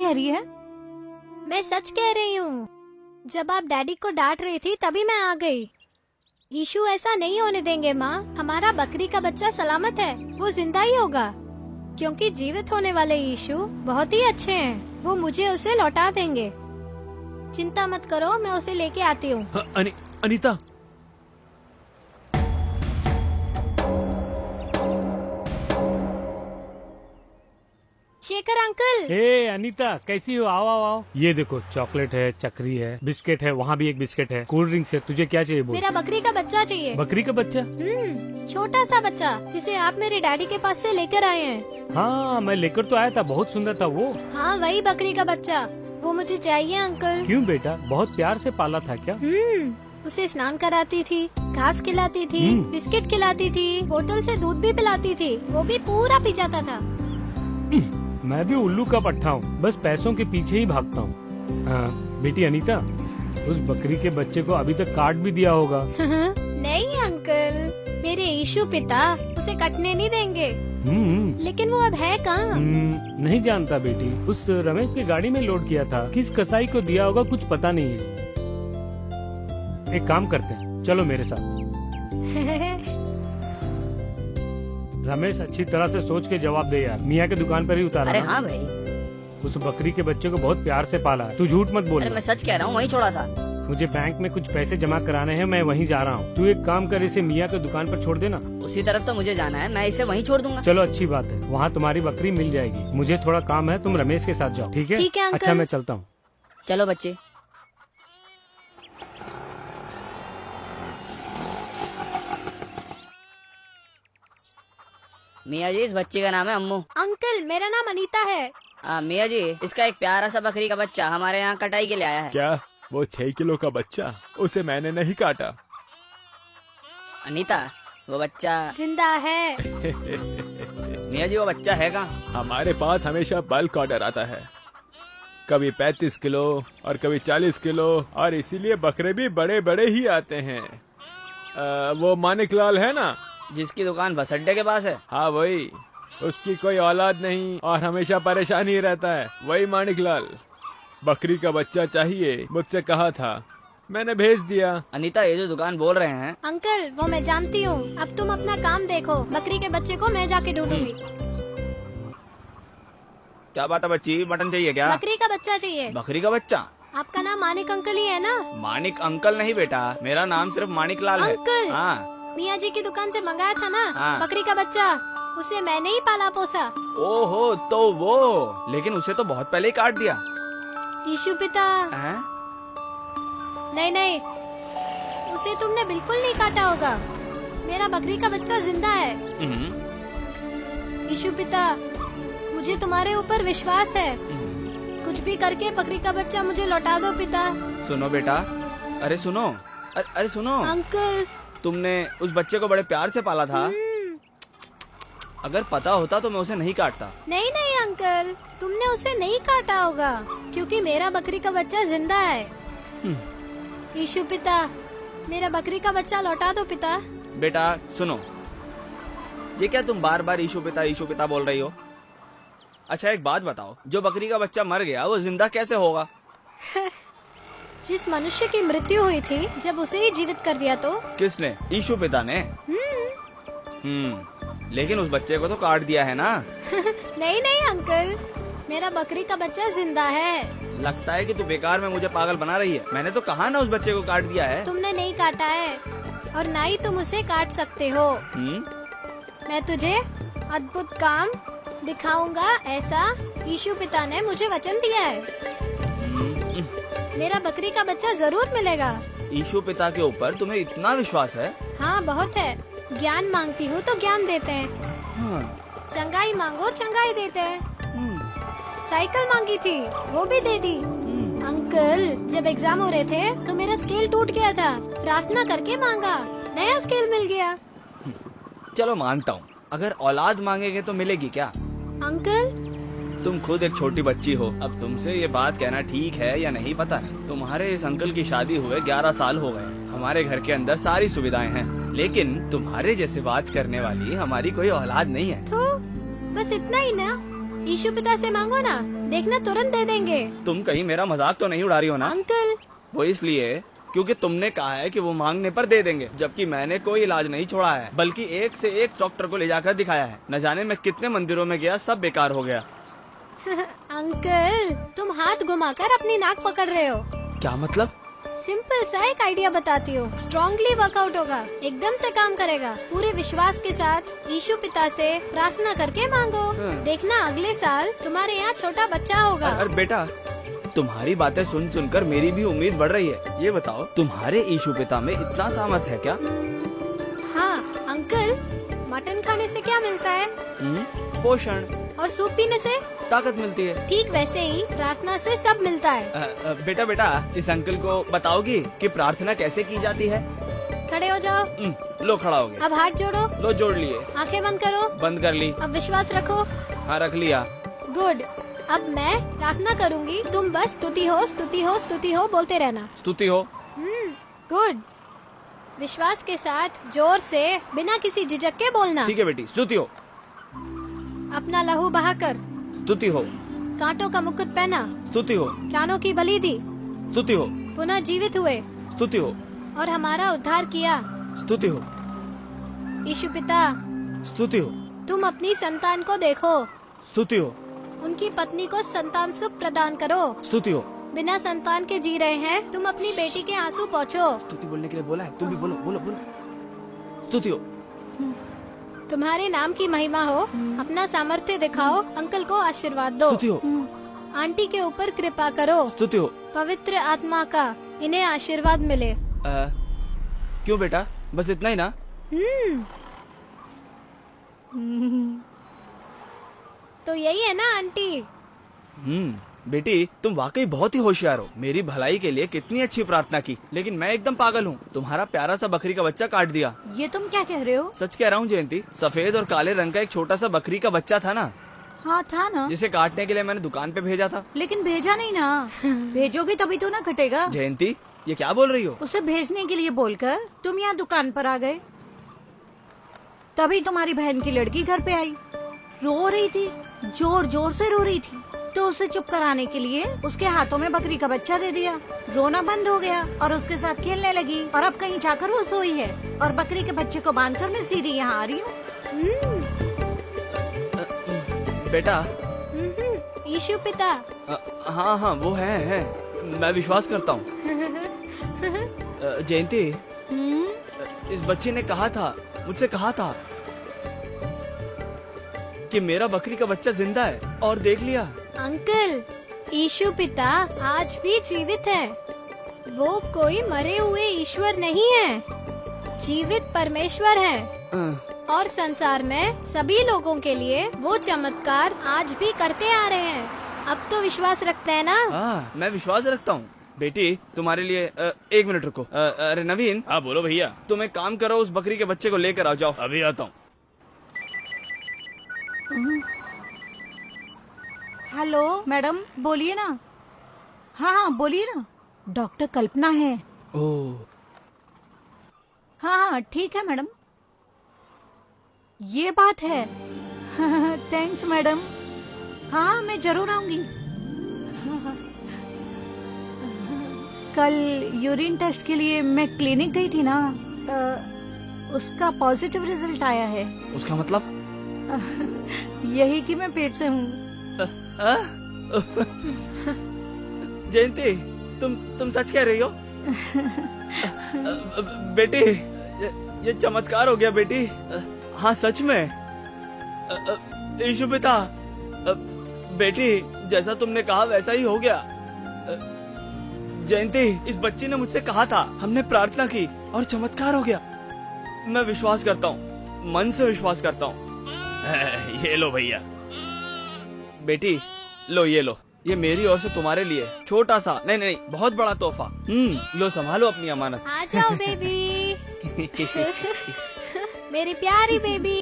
कह रही है? मैं सच कह रही हूँ। जब आप डैडी को डांट रही थी तभी मैं आ गई। ईशु ऐसा नहीं होने देंगे माँ। हमारा बकरी का बच्चा सलामत है, वो जिंदा ही होगा। क्योंकि जीवित होने वाले ईशु बहुत ही अच्छे हैं। वो मुझे उसे लौटा देंगे। चिंता मत करो, मैं उसे लेके आती हूँ। अनीता, शेखर अंकल। हे अनीता, कैसी हो? आओ आओ आओ। ये देखो, चॉकलेट है, चक्री है, बिस्किट है, वहाँ भी एक बिस्किट है, कोल्ड ड्रिंक्स है। तुझे क्या चाहिए बोल? मेरा बकरी का बच्चा चाहिए। बकरी का बच्चा? छोटा सा बच्चा जिसे आप मेरे डैडी के पास से लेकर आए हैं। हाँ, मैं लेकर तो आया था, बहुत सुंदर था वो। हाँ, वही बकरी का बच्चा, वो मुझे चाहिए अंकल। क्यों बेटा, बहुत प्यार से पाला था क्या? उसे स्नान कराती थी, घास खिलाती थी, बिस्किट खिलाती थी, बोतल से दूध भी पिलाती थी, वो भी पूरा पी जाता था। मैं भी उल्लू का पट्टा हूँ, बस पैसों के पीछे ही भागता हूँ। हाँ, बेटी अनीता, उस बकरी के बच्चे को अभी तक काट भी दिया होगा। नहीं अंकल, मेरे ईशु पिता उसे कटने नहीं देंगे। लेकिन वो अब है कहाँ? नहीं जानता बेटी, उस रमेश की गाड़ी में लोड किया था। किस कसाई को दिया होगा कुछ पता नहीं है। एक काम करते हैं, चलो मेरे साथ। रमेश, अच्छी तरह से सोच के जवाब दे यार। मियाँ की दुकान पर ही उतारा। अरे हाँ भाई, उस बकरी के बच्चे को बहुत प्यार से पाला है। तू झूठ मत बोल। अरे मैं सच कह रहा हूँ, वहीं छोड़ा था। मुझे बैंक में कुछ पैसे जमा कराने हैं, मैं वहीं जा रहा हूँ। तू एक काम कर, इसे मियाँ की दुकान पर छोड़ देना। उसी तरफ तो मुझे जाना है, मैं इसे वहीं छोड़ दूंगा। चलो अच्छी बात है, वहाँ तुम्हारी बकरी मिल जाएगी। मुझे थोड़ा काम है, तुम रमेश के साथ जाओ। ठीक है? ठीक है अंकल। अच्छा, मैं चलता हूँ। चलो बच्चे। मियाँ जी, इस बच्चे का नाम है अम्मू। अंकल, मेरा नाम अनीता है। मियाँ जी, इसका एक प्यारा सा बकरी का बच्चा हमारे यहाँ कटाई के लिए आया है। क्या वो 6 किलो का बच्चा? उसे मैंने नहीं काटा। अनीता, वो बच्चा जिंदा है। मियाँ जी, वो बच्चा है कहाँ? हमारे पास हमेशा बल्क ऑर्डर आता है, कभी 35 किलो और कभी 40 किलो, और इसीलिए बकरे भी बड़े बड़े ही आते हैं। वो मानिक लाल है ना, जिसकी दुकान बस अड्डे के पास है? हाँ वही। उसकी कोई औलाद नहीं और हमेशा परेशान ही रहता है, वही मानिक लाल। बकरी का बच्चा चाहिए, मुझसे कहा था, मैंने भेज दिया। अनीता, ये जो दुकान बोल रहे हैं। अंकल, वो मैं जानती हूँ। अब तुम अपना काम देखो, बकरी के बच्चे को मैं जाके ढूंढूंगी। क्या बात है बच्ची, मटन चाहिए क्या? बकरी का बच्चा चाहिए। बकरी का बच्चा? आपका नाम मानिक अंकल ही है ना? मानिक अंकल नहीं बेटा, मेरा नाम सिर्फ मानिक लाल है। अंकल, हाँ, मियाँ जी की दुकान से मंगाया था ना। हाँ। बकरी का बच्चा, उसे मैंने ही पाला पोसा। ओहो, तो वो, लेकिन उसे तो बहुत पहले ही काट दिया। ईशु पिता। नहीं नहीं, उसे तुमने बिल्कुल नहीं काटा होगा। मेरा बकरी का बच्चा जिंदा है। ईशु पिता, मुझे तुम्हारे ऊपर विश्वास है। कुछ भी करके बकरी का बच्चा मुझे लौटा दो पिता। सुनो बेटा, अरे सुनो, अरे सुनो अंकल, तुमने उस बच्चे को बड़े प्यार से पाला था। अगर पता होता तो मैं उसे नहीं काटता। नहीं नहीं अंकल, तुमने उसे नहीं काटा होगा, क्योंकि मेरा बकरी का बच्चा जिंदा है। ईशु पिता, मेरा बकरी का बच्चा लौटा दो पिता। बेटा सुनो, ये क्या तुम बार बार ईशु पिता बोल रही हो? अच्छा एक बात बताओ, जो बकरी का बच्चा मर गया वो जिंदा कैसे होगा? जिस मनुष्य की मृत्यु हुई थी, जब उसे ही जीवित कर दिया तो? किसने? ईशु पिता ने। लेकिन उस बच्चे को तो काट दिया है ना? नहीं नहीं अंकल, मेरा बकरी का बच्चा जिंदा है। लगता है कि तू बेकार में मुझे पागल बना रही है। मैंने तो कहा ना उस बच्चे को काट दिया है। तुमने नहीं काटा है, और ना ही तुम उसे काट सकते हो। मैं तुझे अद्भुत काम दिखाऊंगा, ऐसा ईशु पिता ने मुझे वचन दिया है। मेरा बकरी का बच्चा जरूर मिलेगा। ईशु पिता के ऊपर तुम्हें इतना विश्वास है? हाँ बहुत है। ज्ञान मांगती हूँ तो ज्ञान देते हैं। चंगाई मांगो, चंगाई देते हैं। साइकिल मांगी थी, वो भी दे दी। अंकल, जब एग्जाम हो रहे थे तो मेरा स्केल टूट गया था, प्रार्थना करके मांगा, नया स्केल मिल गया। चलो मानता हूँ, अगर औलाद मांगेंगे तो मिलेगी क्या? अंकल, तुम खुद एक छोटी बच्ची हो, अब तुमसे ये बात कहना ठीक है या नहीं पता नहीं। तुम्हारे इस अंकल की शादी हुए 11 साल हो गए। हमारे घर के अंदर सारी सुविधाएं हैं, लेकिन तुम्हारे जैसे बात करने वाली हमारी कोई औलाद नहीं है। तो बस इतना ही ना? ईशु पिता से मांगो ना, देखना तुरंत दे देंगे। तुम कहीं मेरा मजाक तो नहीं उड़ा रही हो ना? अंकल, वो इसलिए क्योंकि तुमने कहा है कि वो मांगने पर दे देंगे, जबकि मैंने कोई इलाज नहीं छोड़ा है, बल्कि एक से एक डॉक्टर को ले जाकर दिखाया है। न जाने मैं कितने मंदिरों में गया, सब बेकार हो गया। अंकल तुम हाथ घुमाकर अपनी नाक पकड़ रहे हो। क्या मतलब? सिंपल सा एक आइडिया बताती हूँ, स्ट्रांगली वर्कआउट होगा, एकदम से काम करेगा। पूरे विश्वास के साथ यीशु पिता से प्रार्थना करके मांगो, देखना अगले साल तुम्हारे यहाँ छोटा बच्चा होगा। अरे बेटा, तुम्हारी बातें सुन सुनकर मेरी भी उम्मीद बढ़ रही है। ये बताओ, तुम्हारे यीशु पिता में इतना सामर्थ है क्या? हाँ अंकल, मटन खाने से क्या मिलता है? पोषण और सूप पीने से ताकत मिलती है। ठीक वैसे ही प्रार्थना से सब मिलता है। बेटा बेटा, इस अंकल को बताओगी कि प्रार्थना कैसे की जाती है? खड़े हो जाओ। लो, खड़ा हो गया। अब हाथ जोड़ो। लो, जोड़ लिए। आंखें बंद करो। बंद कर ली। अब विश्वास रखो। हाँ, रख लिया। गुड। अब मैं प्रार्थना करूंगी, तुम बस स्तुति हो स्तुति हो स्तुति हो बोलते रहना। स्तुति हो। गुड। विश्वास के साथ जोर से बिना किसी झिझक के बोलना। ठीक है बेटी, स्तुति हो। अपना लहू बहाकर स्तुति हो। कांटों का मुकुट पहना। स्तुति हो। प्राणों की बलि दी। स्तुति हो। पुनः जीवित हुए स्तुति हो। और हमारा उद्धार किया। स्तुति हो। यीशु पिता, स्तुति हो। तुम अपनी संतान को देखो, स्तुति हो। उनकी पत्नी को संतान सुख प्रदान करो। स्तुति हो। बिना संतान के जी रहे हैं, तुम अपनी बेटी के आंसू पोंछो। स्तुति बोलने के लिए बोला है, तुम भी बोलो बोलो बोलो। स्तुति हो। तुम्हारे नाम की महिमा हो, अपना सामर्थ्य दिखाओ, अंकल को आशीर्वाद दो। स्तुति हो। आंटी के ऊपर कृपा करो। स्तुति हो। पवित्र आत्मा का इन्हें आशीर्वाद मिले। क्यों बेटा, बस इतना ही ना? तो यही है ना आंटी। बेटी, तुम वाकई बहुत ही होशियार हो। मेरी भलाई के लिए कितनी अच्छी प्रार्थना की, लेकिन मैं एकदम पागल हूँ। तुम्हारा प्यारा सा बकरी का बच्चा काट दिया। ये तुम क्या कह रहे हो? सच कह रहा हूँ जयंती, सफेद और काले रंग का एक छोटा सा बकरी का बच्चा था ना, हाँ था ना, जिसे काटने के लिए मैंने दुकान पे भेजा था। लेकिन भेजा नहीं ना। भेजोगे तभी तो ना कटेगा। जयंती, ये क्या बोल रही हो? उसे भेजने के लिए बोलकर तुम यहाँ दुकान पर आ गए, तभी तुम्हारी बहन की लड़की घर पे आई, रो रही थी, जोर जोर से रो रही थी, तो उसे चुप कराने के लिए उसके हाथों में बकरी का बच्चा दे दिया। रोना बंद हो गया और उसके साथ खेलने लगी, और अब कहीं जाकर वो सोई है, और बकरी के बच्चे को बांधकर मैं सीधी यहाँ आ रही हूँ। बेटा। यीशु पिता। हाँ हाँ, वो है, मैं विश्वास करता हूँ। जयंती, इस बच्चे ने कहा था, मुझसे कहा था कि मेरा बकरी का बच्चा जिंदा है, और देख लिया। अंकल, यीशु पिता आज भी जीवित है। वो कोई मरे हुए ईश्वर नहीं है, जीवित परमेश्वर है। और संसार में सभी लोगों के लिए वो चमत्कार आज भी करते आ रहे हैं। अब तो विश्वास रखते हैं ना? हाँ, मैं विश्वास रखता हूँ। बेटी, तुम्हारे लिए 1 मिनट रुको। अरे नवीन। हाँ बोलो भैया। तुम एक काम करो, उस बकरी के बच्चे को लेकर आ जाओ। अभी आता हूँ। हेलो मैडम, बोलिए ना। हाँ हाँ बोलिए ना, डॉक्टर कल्पना है। ओह, हाँ हाँ ठीक है मैडम, ये बात है। Thanks madam. हाँ मैं जरूर आऊंगी। कल यूरिन टेस्ट के लिए मैं क्लिनिक गई थी ना, उसका पॉजिटिव रिजल्ट आया है। उसका मतलब? यही कि मैं पेट से हूँ। जयंती, तुम सच कह रही हो? बेटी, ये चमत्कार हो गया बेटी। हाँ सच में। यीशु पिता, बेटी जैसा तुमने कहा वैसा ही हो गया। जयंती, इस बच्ची ने मुझसे कहा था, हमने प्रार्थना की और चमत्कार हो गया। मैं विश्वास करता हूँ, मन से विश्वास करता हूँ। ये लो भैया। बेटी लो, ये लो, ये मेरी ओर से तुम्हारे लिए छोटा सा, नहीं बहुत बड़ा तोहफा। लो, संभालो अपनी अमानत। आ जाओ बेबी। मेरी प्यारी बेबी।